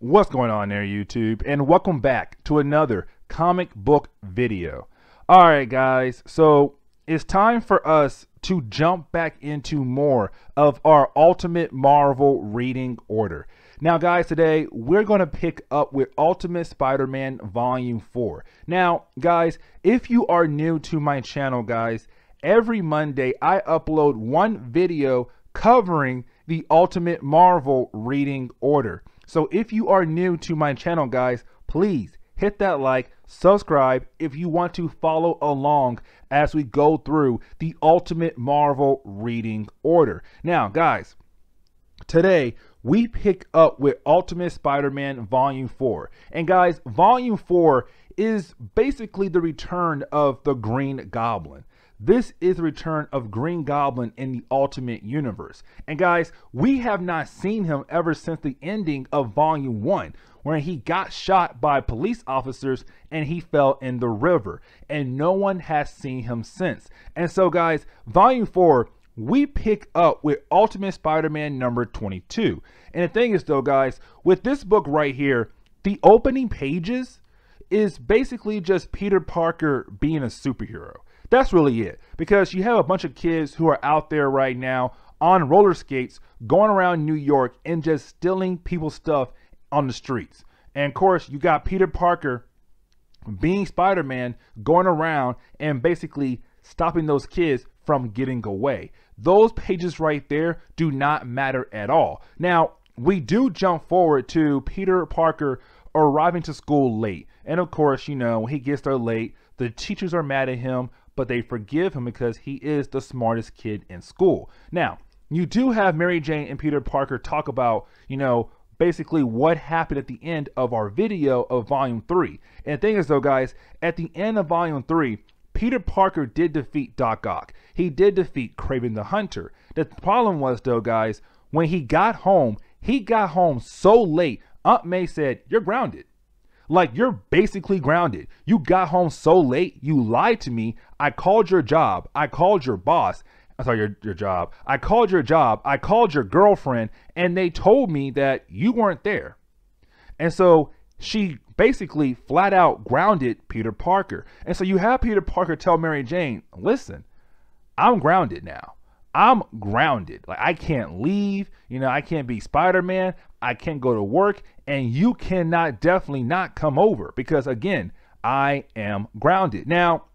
What's going on there, YouTube? And welcome back to another comic book video. Alright guys, so it's time for us to jump back into more of our Ultimate Marvel reading order. Now guys, today we're going to pick up with Ultimate Spider-Man Volume 4. Now guys, if you are new to my channel guys, every Monday I upload one video covering the Ultimate Marvel reading order. So if you are new to my channel guys, please hit that like, subscribe if you want to follow along as we go through the Ultimate Marvel reading order. Now guys, today we pick up with Ultimate Spider-Man Volume 4. And guys, Volume 4 is basically the return of the Green Goblin. This is the return of Green Goblin in the Ultimate Universe. And guys, we have not seen him ever since the ending of Volume 1, where he got shot by police officers and he fell in the river. And no one has seen him since. And so guys, Volume 4, we pick up with Ultimate Spider-Man number 22. And the thing is though guys, with this book right here, the opening pages is basically just Peter Parker being a superhero. That's really it, because you have a bunch of kids who are out there right now on roller skates going around New York and just stealing people's stuff on the streets. And of course, you got Peter Parker being Spider-Man going around and basically stopping those kids from getting away. Those pages right there do not matter at all. Now, we do jump forward to Peter Parker arriving to school late. And of course, you know, when he gets there late, the teachers are mad at him, but they forgive him because he is the smartest kid in school. Now, you do have Mary Jane and Peter Parker talk about, you know, basically what happened at the end of our video of Volume 3. And the thing is though, guys, at the end of Volume 3, Peter Parker did defeat Doc Ock. He did defeat Kraven the Hunter. The problem was though, guys, when he got home so late, Aunt May said, "You're grounded." Like, you're basically grounded. You got home so late, you lied to me. I called your job. I called your boss. I'm sorry, your job. I called your job. I called your girlfriend, and they told me that you weren't there. And so she basically flat out grounded Peter Parker. And so you have Peter Parker tell Mary Jane, listen, I'm grounded now. I'm grounded. Like, I can't leave. You know, I can't be Spider-Man. I can't go to work. And you cannot definitely not come over because, again, I am grounded. Now,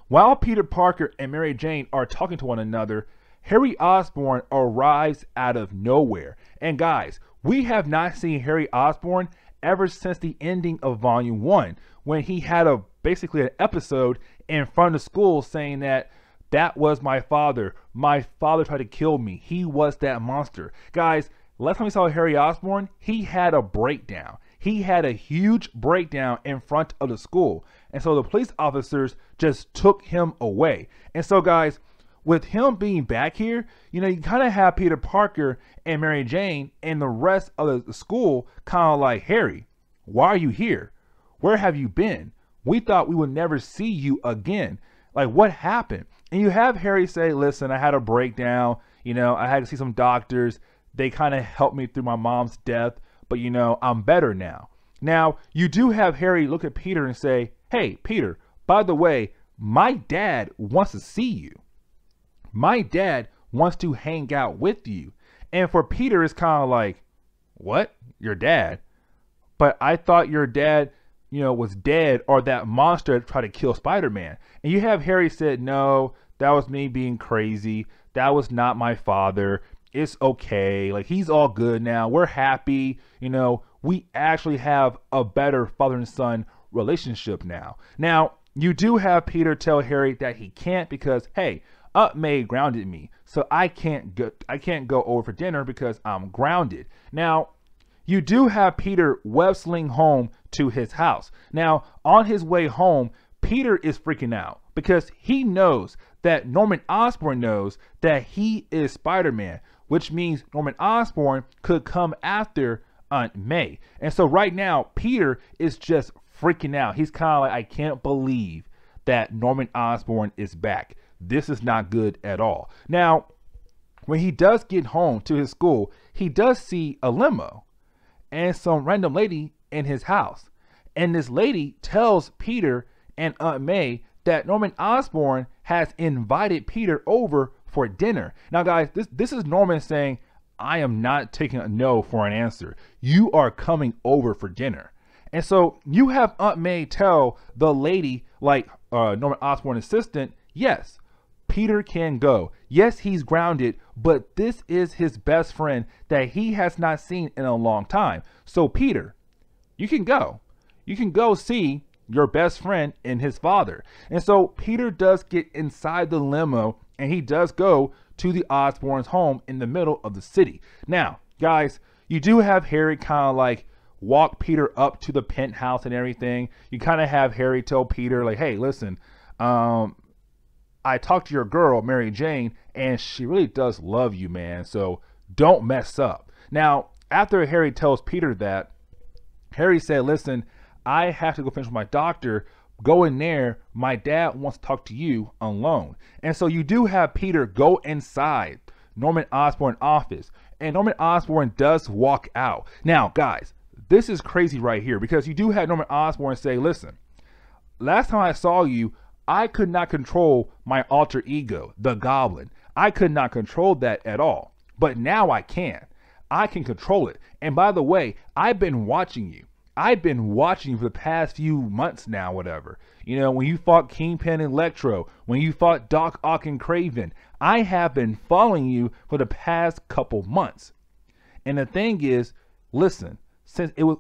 while Peter Parker and Mary Jane are talking to one another, Harry Osborn arrives out of nowhere. And guys, we have not seen Harry Osborn ever since the ending of Volume 1, when he had basically an episode in front of school saying that was my father. My father tried to kill me. He was that monster. Guys, last time we saw Harry Osborn, he had a breakdown. He had a huge breakdown in front of the school. And so the police officers just took him away. And so guys, with him being back here, you know, you kind of have Peter Parker and Mary Jane and the rest of the school kind of like, Harry, why are you here? Where have you been? We thought we would never see you again. Like, what happened? And you have Harry say, listen, I had a breakdown. You know, I had to see some doctors. They kind of helped me through my mom's death. But, you know, I'm better now. Now, you do have Harry look at Peter and say, hey, Peter, by the way, my dad wants to see you. My dad wants to hang out with you. And for Peter, it's kind of like, what? Your dad? But I thought your dad, you know, was dead, or that monster that tried to kill Spider-Man. And you have Harry said, no, that was me being crazy. That was not my father. It's okay. Like, he's all good now. We're happy. You know, we actually have a better father and son relationship now. Now, you do have Peter tell Harry that he can't because, hey, Aunt May grounded me. So I can't go over for dinner because I'm grounded. Now, you do have Peter web-sling home to his house. Now, on his way home, Peter is freaking out because he knows that Norman Osborn knows that he is Spider-Man, which means Norman Osborn could come after Aunt May. And so right now, Peter is just freaking out. He's kind of like, I can't believe that Norman Osborn is back. This is not good at all. Now, when he does get home to his school, he does see a limo. and some random lady in his house. And this lady tells Peter and Aunt May that Norman Osborn has invited Peter over for dinner. Now, guys, this is Norman saying, I am not taking a no for an answer. You are coming over for dinner. And so you have Aunt May tell the lady, like Norman Osborn's assistant, yes, Peter can go. Yes, he's grounded, but this is his best friend that he has not seen in a long time. So Peter, you can go. You can go see your best friend and his father. And so Peter does get inside the limo and he does go to the Osborn's home in the middle of the city. Now, guys, you do have Harry kind of like walk Peter up to the penthouse and everything. You kind of have Harry tell Peter like, hey, listen, I talked to your girl, Mary Jane, and she really does love you, man. So don't mess up. Now, after Harry tells Peter that, Harry said, listen, I have to go finish with my doctor. Go in there. My dad wants to talk to you alone. And so you do have Peter go inside Norman Osborn's office. And Norman Osborn does walk out. Now, guys, this is crazy right here because you do have Norman Osborn say, listen, last time I saw you, I could not control my alter ego, the Goblin. I could not control that at all. But now I can. I can control it. And by the way, I've been watching you. I've been watching you for the past few months now, whatever. You know, when you fought Kingpin and Electro, when you fought Doc Ock and Craven, I have been following you for the past couple months. And the thing is, listen, since it was,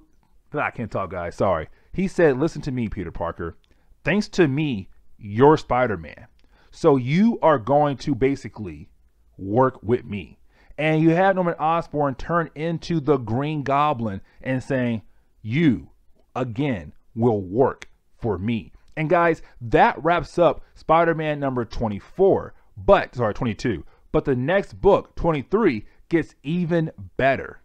I can't talk, guys, sorry. He said, listen to me, Peter Parker. Thanks to me, you're Spider-Man. So you are going to basically work with me. And you have Norman Osborn turn into the Green Goblin and saying, you, again, will work for me. And guys, that wraps up Spider-Man number 22. But the next book, 23, gets even better.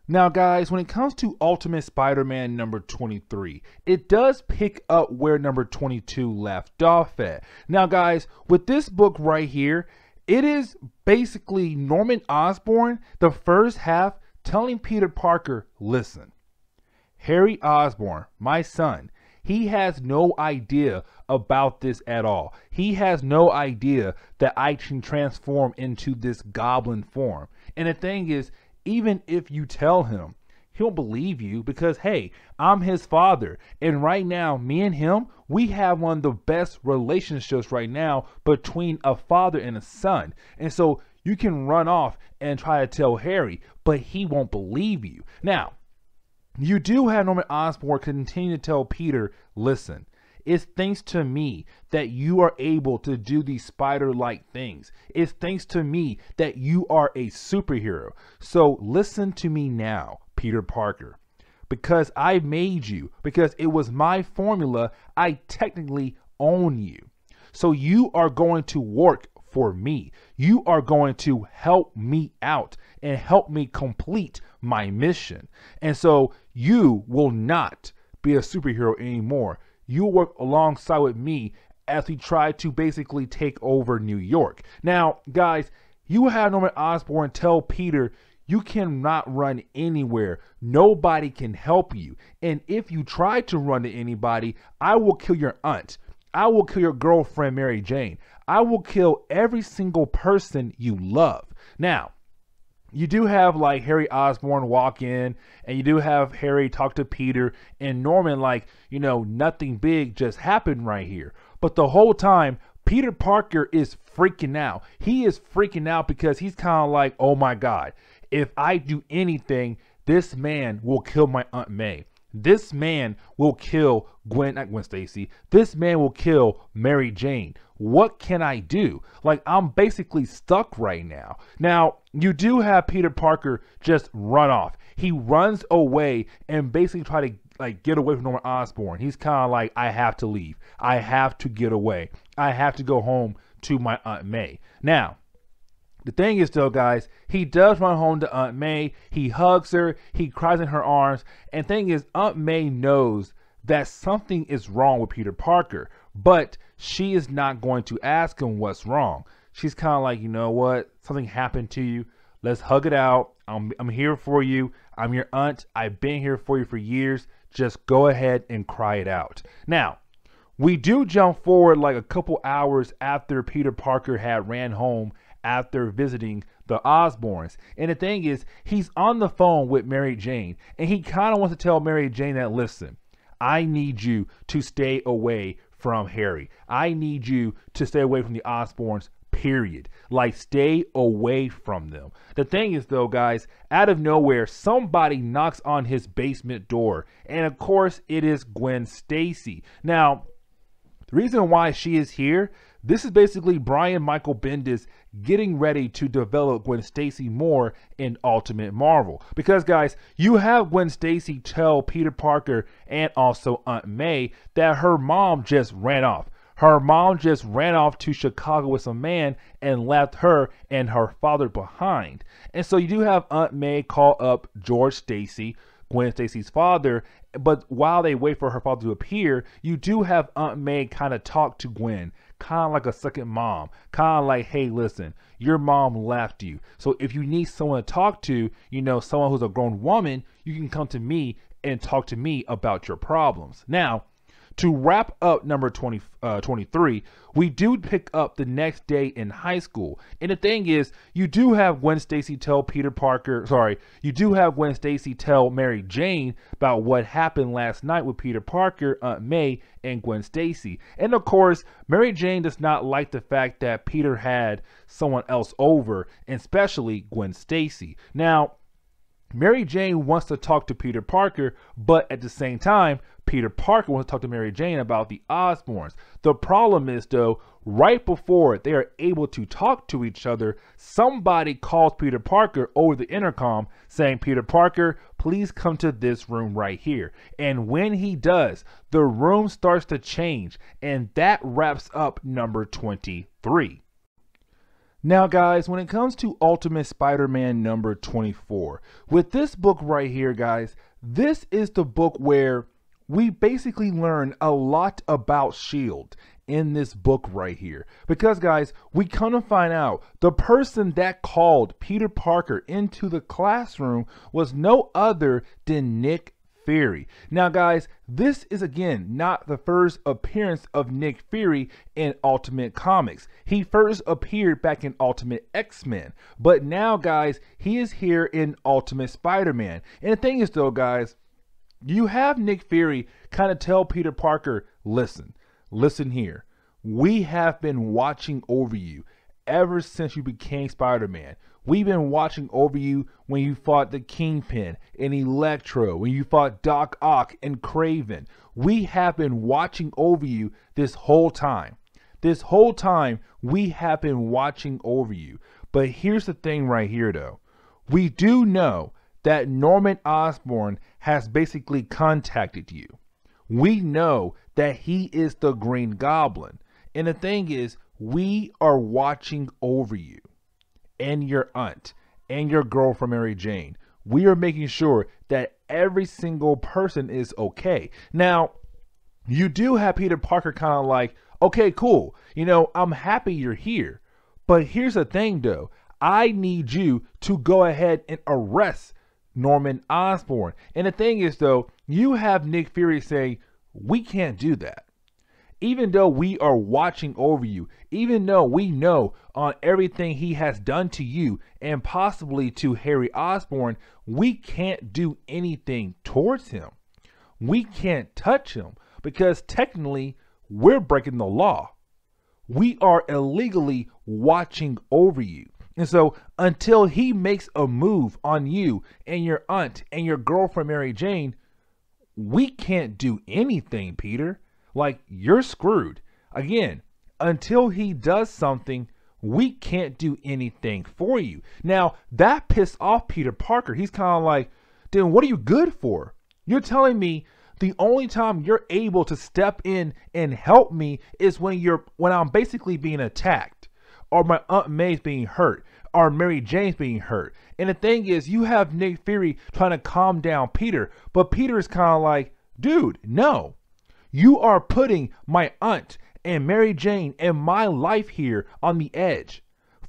Now, guys, when it comes to Ultimate Spider-Man number 23, it does pick up where number 22 left off at. Now, guys, with this book right here, it is basically Norman Osborn, the first half, telling Peter Parker, listen, Harry Osborn, my son, he has no idea about this at all. He has no idea that I can transform into this goblin form. And the thing is, even if you tell him, he'll believe you because, hey, I'm his father. And right now, me and him, we have one of the best relationships right now between a father and a son. And so you can run off and try to tell Harry, but he won't believe you. Now, you do have Norman Osborn continue to tell Peter, listen, it's thanks to me that you are able to do these spider-like things. It's thanks to me that you are a superhero. So listen to me now, Peter Parker. Because I made you, because it was my formula, I technically own you. So you are going to work for me. You are going to help me out and help me complete my mission. And so you will not be a superhero anymore. You'll work alongside with me as we try to basically take over New York. Now, guys, you have Norman Osborn tell Peter, you cannot run anywhere. Nobody can help you. And if you try to run to anybody, I will kill your aunt. I will kill your girlfriend, Mary Jane. I will kill every single person you love. Now, you do have like Harry Osborn walk in and you do have Harry talk to Peter and Norman like, you know, nothing big just happened right here. But the whole time, Peter Parker is freaking out. He is freaking out because he's kind of like, oh my God, if I do anything, this man will kill my Aunt May. This man will kill not Gwen Stacy. This man will kill Mary Jane. What can I do? Like, I'm basically stuck right now. Now, you do have Peter Parker just run off. He runs away and basically try to like get away from Norman Osborn. He's kind of like, I have to leave. I have to get away. I have to go home to my Aunt May. Now, the thing is though, guys, he does run home to Aunt May. He hugs her. He cries in her arms. And the thing is, Aunt May knows that something is wrong with Peter Parker, but she is not going to ask him what's wrong. She's kind of like, you know what? Something happened to you. Let's hug it out. I'm here for you. I'm your aunt. I've been here for you for years. Just go ahead and cry it out. Now, we do jump forward like a couple hours after Peter Parker had ran home after visiting the Osborns. And the thing is, he's on the phone with Mary Jane, and he kind of wants to tell Mary Jane that, listen, I need you to stay away from Harry. I need you to stay away from the Osborns, period. Like, stay away from them. The thing is, though, guys, out of nowhere, somebody knocks on his basement door. And, of course, it is Gwen Stacy. Now, the reason why she is here, this is basically Brian Michael Bendis getting ready to develop Gwen Stacy more in Ultimate Marvel. Because, guys, you have Gwen Stacy tell Peter Parker and also Aunt May that her mom just ran off. Her mom just ran off to Chicago with some man and left her and her father behind. And so you do have Aunt May call up George Stacy, Gwen Stacy's father, but while they wait for her father to appear, you do have Aunt May kind of talk to Gwen, kind of like a second mom, kind of like, hey, listen, your mom left you. So if you need someone to talk to, you know, someone who's a grown woman, you can come to me and talk to me about your problems. Now, to wrap up number 23, we do pick up the next day in high school. And the thing is, you do have Gwen Stacy tell Mary Jane about what happened last night with Peter Parker, Aunt May, and Gwen Stacy. And of course, Mary Jane does not like the fact that Peter had someone else over, and especially Gwen Stacy. Now, Mary Jane wants to talk to Peter Parker, but at the same time, Peter Parker wants to talk to Mary Jane about the Osborns. The problem is, though, right before they are able to talk to each other, somebody calls Peter Parker over the intercom saying, Peter Parker, please come to this room right here. And when he does, the room starts to change, and that wraps up number 23. Now, guys, when it comes to Ultimate Spider-Man number 24, with this book right here, guys, this is the book where we basically learn a lot about S.H.I.E.L.D. in this book right here. Because, guys, we come to find out the person that called Peter Parker into the classroom was no other than Nick Fury. Now, guys, this is again not the first appearance of Nick Fury in Ultimate Comics. He first appeared back in Ultimate X-Men, but now, guys, he is here in Ultimate Spider-Man. And the thing is, though, guys, you have Nick Fury kind of tell Peter Parker, listen here. We have been watching over you ever since you became Spider-Man. We've been watching over you when you fought the Kingpin and Electro, when you fought Doc Ock and Kraven. We have been watching over you this whole time. This whole time, we have been watching over you. But here's the thing right here, though. We do know that Norman Osborn has basically contacted you. We know that he is the Green Goblin. And the thing is, we are watching over you and your aunt and your girlfriend Mary Jane. We are making sure that every single person is okay. Now, you do have Peter Parker kind of like, okay, cool. You know, I'm happy you're here. But here's the thing, though. I need you to go ahead and arrest Norman Osborn. And the thing is, though, you have Nick Fury saying, we can't do that. Even though we are watching over you, even though we know on everything he has done to you and possibly to Harry Osborn, we can't do anything towards him. We can't touch him because technically we're breaking the law. We are illegally watching over you. And so until he makes a move on you and your aunt and your girlfriend Mary Jane, we can't do anything, Peter. Like, you're screwed. Again, until he does something, we can't do anything for you. Now, that pissed off Peter Parker. He's kind of like, then what are you good for? You're telling me the only time you're able to step in and help me is when I'm basically being attacked, or my Aunt May's being hurt, or Mary Jane's being hurt. And the thing is, you have Nick Fury trying to calm down Peter, but Peter is kind of like, dude, no. You are putting my aunt and Mary Jane and my life here on the edge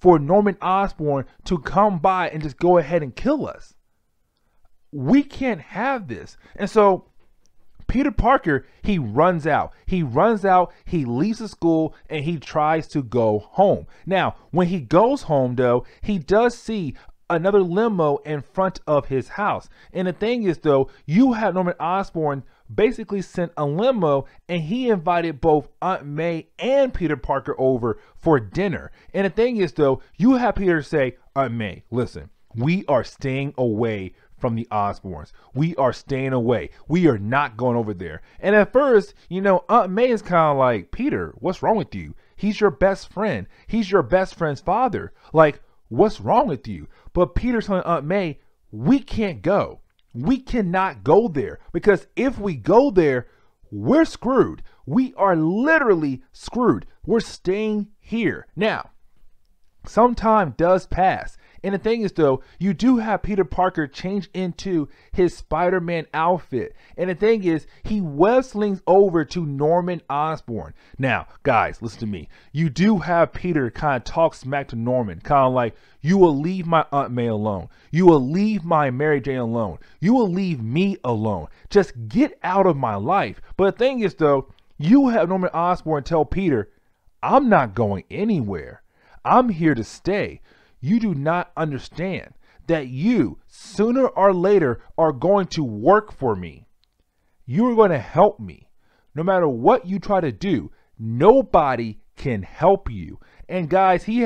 for Norman Osborn to come by and just go ahead and kill us. We can't have this. And so Peter Parker, he runs out. He leaves the school, and he tries to go home. Now, when he goes home, though, he does see another limo in front of his house. And the thing is, though, you have Norman Osborn basically sent a limo, and he invited both Aunt May and Peter Parker over for dinner. And the thing is, though, you have Peter say, Aunt May, listen, we are staying away from the Osborns. We are staying away. We are not going over there. And at first, Aunt May is kind of like, Peter, what's wrong with you? He's your best friend. He's your best friend's father. Like, what's wrong with you? But Peter's telling Aunt May, we can't go. We cannot go there, because if we go there, we're screwed. We are literally screwed. We're staying here. Now, some time does pass. And the thing is, though, you do have Peter Parker change into his Spider-Man outfit. And the thing is, he web slings over to Norman Osborn. Now, guys, listen to me. You do have Peter kind of talk smack to Norman, kind of like, you will leave my Aunt May alone. You will leave my Mary Jane alone. You will leave me alone. Just get out of my life. But the thing is, though, you have Norman Osborn tell Peter, I'm not going anywhere. I'm here to stay. You do not understand that you, sooner or later, are going to work for me. You are going to help me. No matter what you try to do, nobody can help you. And guys, he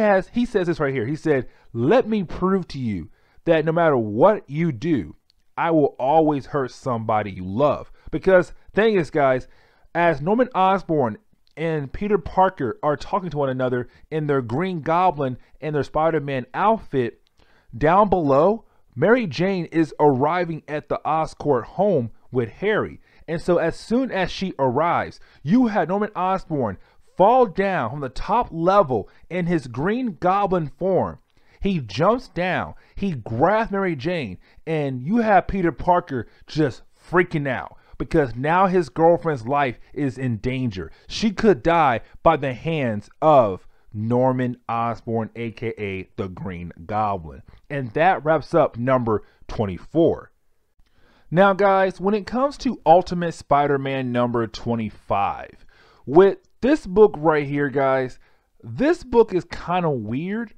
says this right here. He said, let me prove to you that no matter what you do, I will always hurt somebody you love. Because thing is, guys, as Norman Osborn and Peter Parker are talking to one another in their Green Goblin and their Spider-Man outfit, down below, Mary Jane is arriving at the Oscorp home with Harry. And so as soon as she arrives, you have Norman Osborn fall down from the top level in his Green Goblin form. He jumps down, he grabs Mary Jane, and you have Peter Parker just freaking out, because now his girlfriend's life is in danger. She could die by the hands of Norman Osborn, aka the Green Goblin. And that wraps up number 24. Now, guys, when it comes to Ultimate Spider-Man number 25, with this book right here, guys, this book is kind of weird,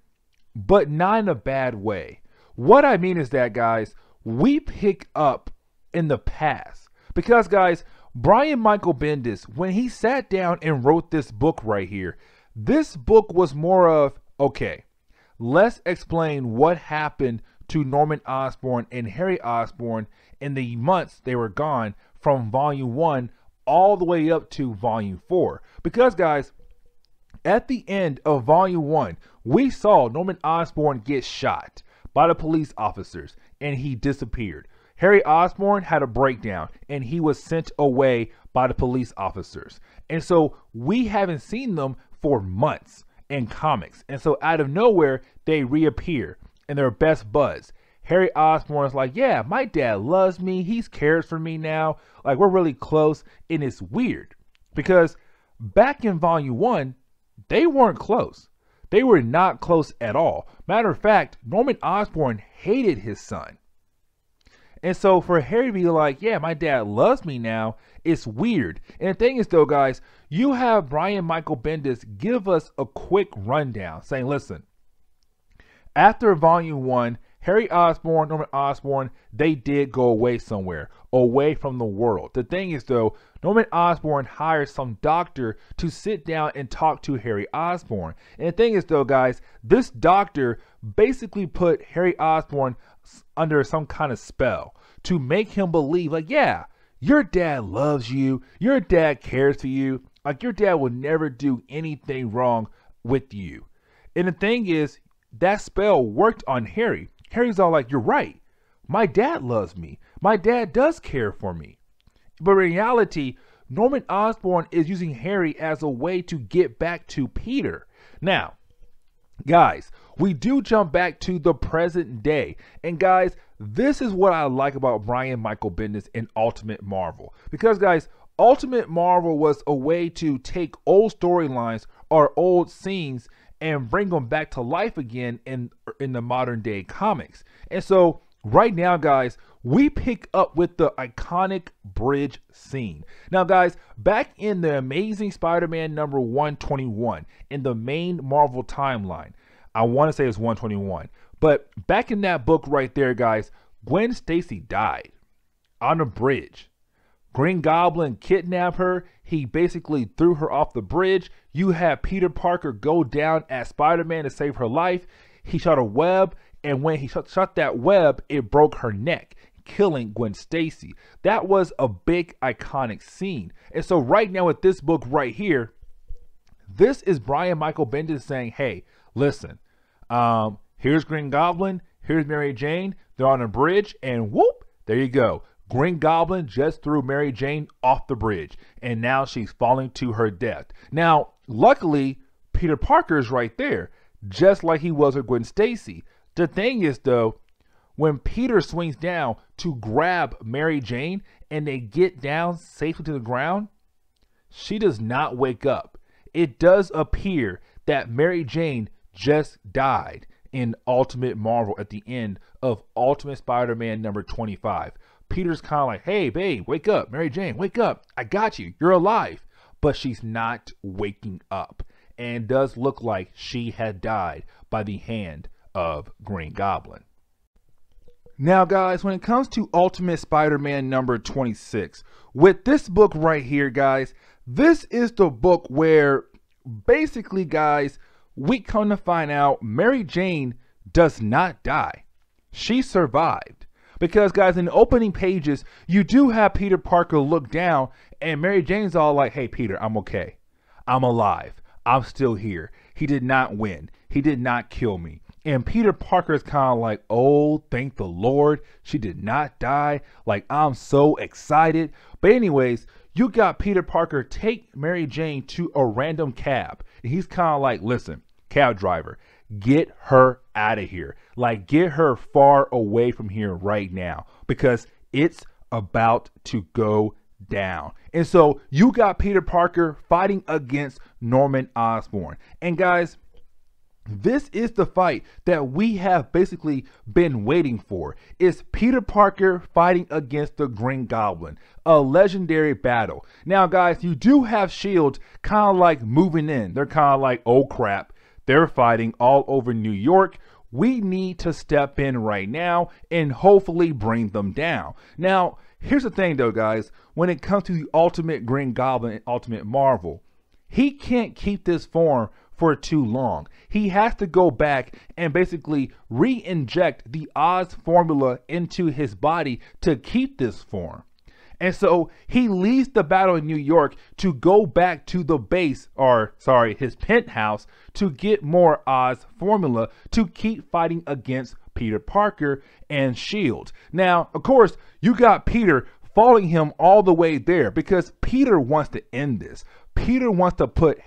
but not in a bad way. What I mean is that, guys, we pick up in the past. Because, guys, Brian Michael Bendis, when he sat down and wrote this book right here, this book was more of, okay, let's explain what happened to Norman Osborn and Harry Osborn in the months they were gone from Volume 1 all the way up to Volume 4. Because, guys, at the end of Volume 1, we saw Norman Osborn get shot by the police officers, and he disappeared. Harry Osborn had a breakdown, and he was sent away by the police officers. And so we haven't seen them for months in comics. And so out of nowhere, they reappear, and they're best buds. Harry Osborn is like, yeah, my dad loves me. He cares for me now. Like, we're really close. And it's weird because back in Volume 1, they weren't close. They were not close at all. Matter of fact, Norman Osborn hated his son. And so for Harry to be like, yeah, my dad loves me now, it's weird. And the thing is, though, guys, you have Brian Michael Bendis give us a quick rundown saying, listen, after Volume 1, Harry Osborn, Norman Osborn, they did go away somewhere, away from the world. The thing is, though, Norman Osborn hired some doctor to sit down and talk to Harry Osborn. And the thing is, though, guys, this doctor basically put Harry Osborn under some kind of spell to make him believe, like, yeah, your dad loves you, your dad cares for you, like your dad will never do anything wrong with you. And the thing is, that spell worked on Harry. Harry's all like, you're right, my dad loves me, my dad does care for me. But in reality, Norman Osborn is using Harry as a way to get back to Peter. Now, guys, we do jump back to the present day. And guys, this is what I like about Brian Michael Bendis in Ultimate Marvel. Because, guys, Ultimate Marvel was a way to take old storylines or old scenes and bring him back to life again in the modern day comics. And so right now, guys, we pick up with the iconic bridge scene. Now, guys, back in the Amazing Spider-Man number 121 in the main Marvel timeline, I want to say it's 121, but back in that book right there, guys, Gwen Stacy died on a bridge. Green Goblin kidnapped her. He basically threw her off the bridge. You have Peter Parker go down as Spider-Man to save her life. He shot a web, and when he shot that web, it broke her neck, killing Gwen Stacy. That was a big iconic scene. And so right now with this book right here, this is Brian Michael Bendis saying, hey, listen, here's Green Goblin, here's Mary Jane, they're on a bridge, and whoop, there you go. Green Goblin just threw Mary Jane off the bridge, and now she's falling to her death. Now, luckily, Peter Parker's right there, just like he was with Gwen Stacy. The thing is, though, when Peter swings down to grab Mary Jane and they get down safely to the ground, she does not wake up. It does appear that Mary Jane just died in Ultimate Marvel at the end of Ultimate Spider-Man number 25. Peter's kind of like, hey, babe, wake up. Mary Jane, wake up. I got you. You're alive. But she's not waking up. And does look like she had died by the hand of Green Goblin. Now, guys, when it comes to Ultimate Spider-Man number 26, with this book right here, guys, this is the book where basically, guys, we come to find out Mary Jane does not die. She survived. Because, guys, in the opening pages, you do have Peter Parker look down, and Mary Jane's all like, hey, Peter, I'm okay. I'm alive. I'm still here. He did not win. He did not kill me. And Peter Parker is kind of like, oh, thank the Lord. She did not die. Like, I'm so excited. But anyways, you got Peter Parker take Mary Jane to a random cab. And he's kind of like, listen, cab driver, get her out of here. Like, get her far away from here right now, because it's about to go down. And so you got Peter Parker fighting against Norman Osborn. And guys, this is the fight that we have basically been waiting for. It's Peter Parker fighting against the Green Goblin, a legendary battle. Now, guys, you do have S.H.I.E.L.D. kind of like moving in. They're kind of like, oh crap, they're fighting all over New York. We need to step in right now and hopefully bring them down. Now, here's the thing though, guys. When it comes to the Ultimate Green Goblin and Ultimate Marvel, he can't keep this form for too long. He has to go back and basically re-inject the Oz formula into his body to keep this form. And so he leaves the battle in New York to go back to the base, or sorry, his penthouse, to get more Oz formula to keep fighting against Peter Parker and S.H.I.E.L.D. Now, of course, you got Peter following him all the way there because Peter wants to end this. Peter wants to put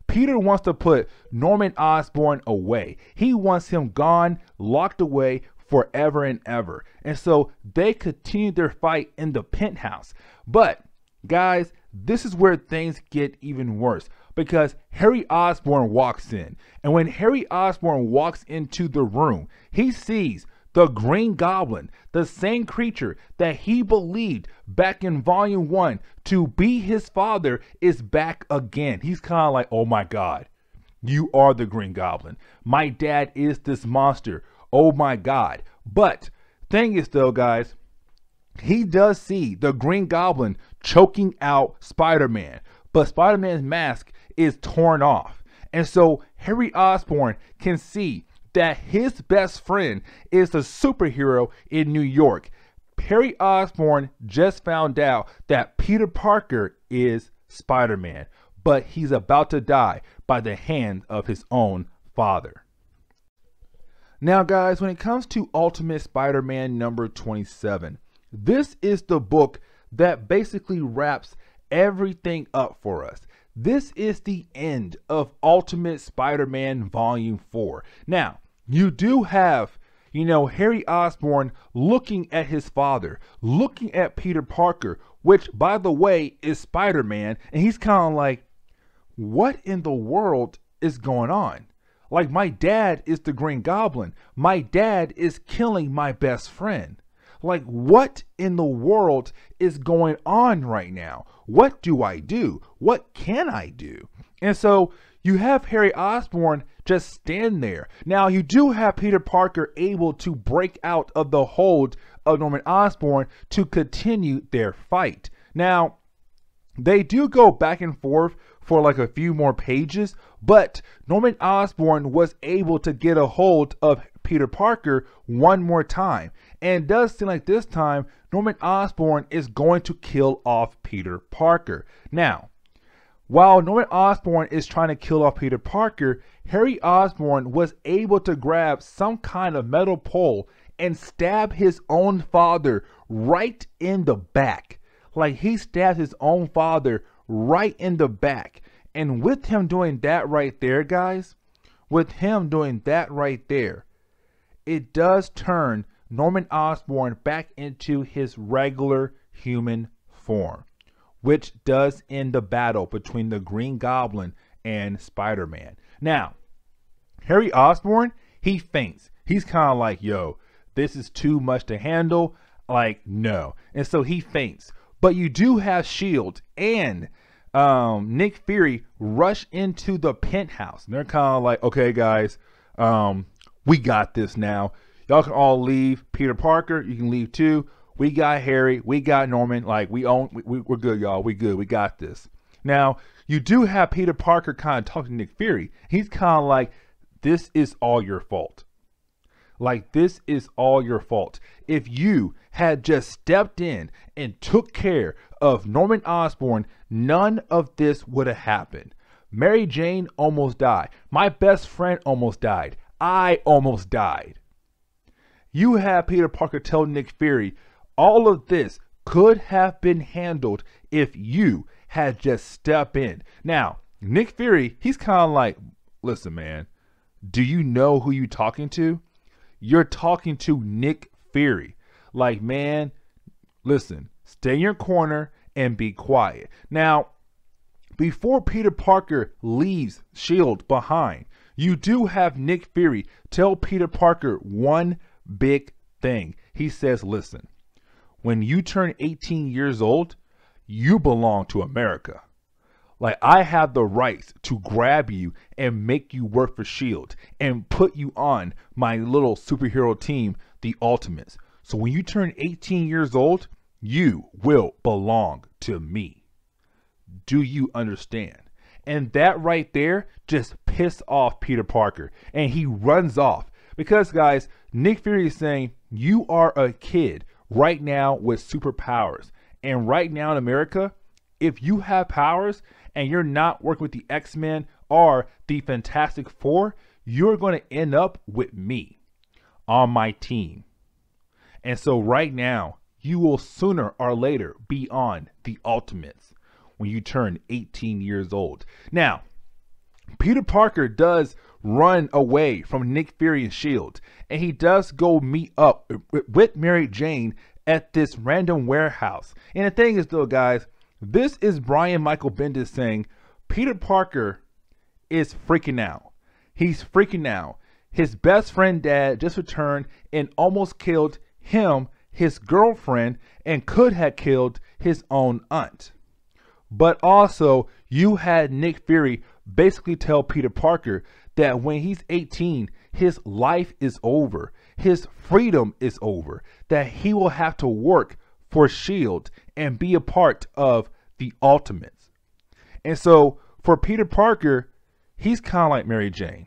Peter wants to put Norman Osborn away. He wants him gone, locked away forever and ever. And so they continue their fight in the penthouse. But guys, this is where things get even worse, because Harry Osborn walks in. And when Harry Osborn walks into the room, he sees the Green Goblin, the same creature that he believed back in Volume 1 to be his father, is back again. He's kind of like, oh my God, you are the Green Goblin. My dad is this monster. Oh my God. But thing is though, guys, he does see the Green Goblin choking out Spider-Man, but Spider-Man's mask is torn off. And so Harry Osborn can see that his best friend is a superhero in New York. Harry Osborn just found out that Peter Parker is Spider-Man, but he's about to die by the hand of his own father. Now, guys, when it comes to Ultimate Spider-Man number 27, this is the book that basically wraps everything up for us. This is the end of Ultimate Spider-Man Volume 4. Now, you do have, Harry Osborn looking at his father, looking at Peter Parker, which, by the way, is Spider-Man, and he's kind of like, what in the world is going on? Like, my dad is the Green Goblin. My dad is killing my best friend. Like, what in the world is going on right now? What do I do? What can I do? And so you have Harry Osborn just stand there. Now, you do have Peter Parker able to break out of the hold of Norman Osborn to continue their fight. Now, they do go back and forth for like a few more pages, but Norman Osborn was able to get a hold of Peter Parker one more time. And it does seem like this time Norman Osborn is going to kill off Peter Parker. Now, while Norman Osborn is trying to kill off Peter Parker, Harry Osborn was able to grab some kind of metal pole and stab his own father right in the back. Like, he stabbed his own father right in the back. And with him doing that right there, guys, with him doing that right there, it does turn Norman Osborn back into his regular human form, which does end the battle between the Green Goblin and Spider-Man. Now, Harry Osborn, he faints. He's kind of like, yo, this is too much to handle. Like, no. And so he faints. But you do have S.H.I.E.L.D. and Nick Fury rush into the penthouse. And they're kind of like, okay, guys, we got this now. Y'all can all leave. Peter Parker, you can leave too. We got Harry. We got Norman. Like, we're good, y'all. We good. We got this. Now, you do have Peter Parker kind of talking to Nick Fury. He's kind of like, this is all your fault. Like, this is all your fault. If you had just stepped in and took care of Norman Osborn, none of this would have happened. Mary Jane almost died. My best friend almost died. I almost died. You have Peter Parker tell Nick Fury, all of this could have been handled if you had just stepped in. Now, Nick Fury, he's kind of like, listen, man, do you know who you're talking to? You're talking to Nick Fury. Like, man, listen, stay in your corner and be quiet. Now, before Peter Parker leaves S.H.I.E.L.D. behind, you do have Nick Fury tell Peter Parker one big thing. He says, listen, when you turn 18 years old, you belong to America. Like, I have the right to grab you and make you work for S.H.I.E.L.D. and put you on my little superhero team, the Ultimates. So when you turn 18 years old, you will belong to me. Do you understand? And that right there just pissed off Peter Parker. And he runs off. Because, guys, Nick Fury is saying, you are a kid right now with superpowers. And right now in America, if you have powers and you're not working with the X-Men or the Fantastic Four, you're going to end up with me on my team. And so right now, you will sooner or later be on the Ultimates when you turn 18 years old. Now, Peter Parker does run away from Nick Fury and S.H.I.E.L.D. and he does go meet up with Mary Jane at this random warehouse. And the thing is, though, guys, this is Brian Michael Bendis saying Peter Parker is freaking out. He's freaking out. His best friend dad just returned and almost killed him, his girlfriend, and could have killed his own aunt. But also, you had Nick Fury basically tell Peter Parker that when he's 18, his life is over. His freedom is over. That he will have to work for S.H.I.E.L.D. and be a part of the Ultimates. And so, for Peter Parker, he's kind of like Mary Jane.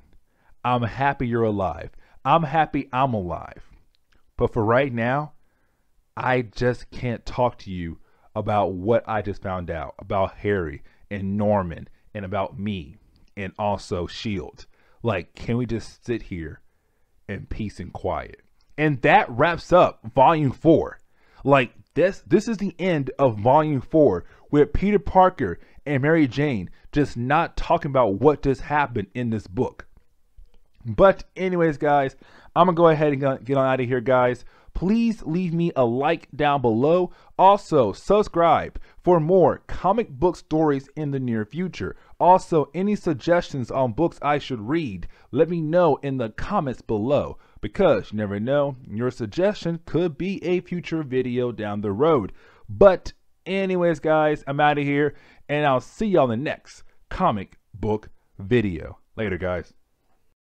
I'm happy you're alive. I'm happy I'm alive. But for right now, I just can't talk to you about what I just found out about Harry and Norman and about me and also S.H.I.E.L.D. Like, can we just sit here in peace and quiet? And that wraps up Volume 4. Like, this is the end of Volume 4 with Peter Parker and Mary Jane just not talking about what just happened in this book. But anyways, guys, I'm going to go ahead and get on out of here, guys. Please leave me a like down below. Also, subscribe for more comic book stories in the near future. Also, any suggestions on books I should read, let me know in the comments below, because you never know, your suggestion could be a future video down the road. But anyways, guys, I'm out of here, and I'll see y'all in the next comic book video. Later, guys.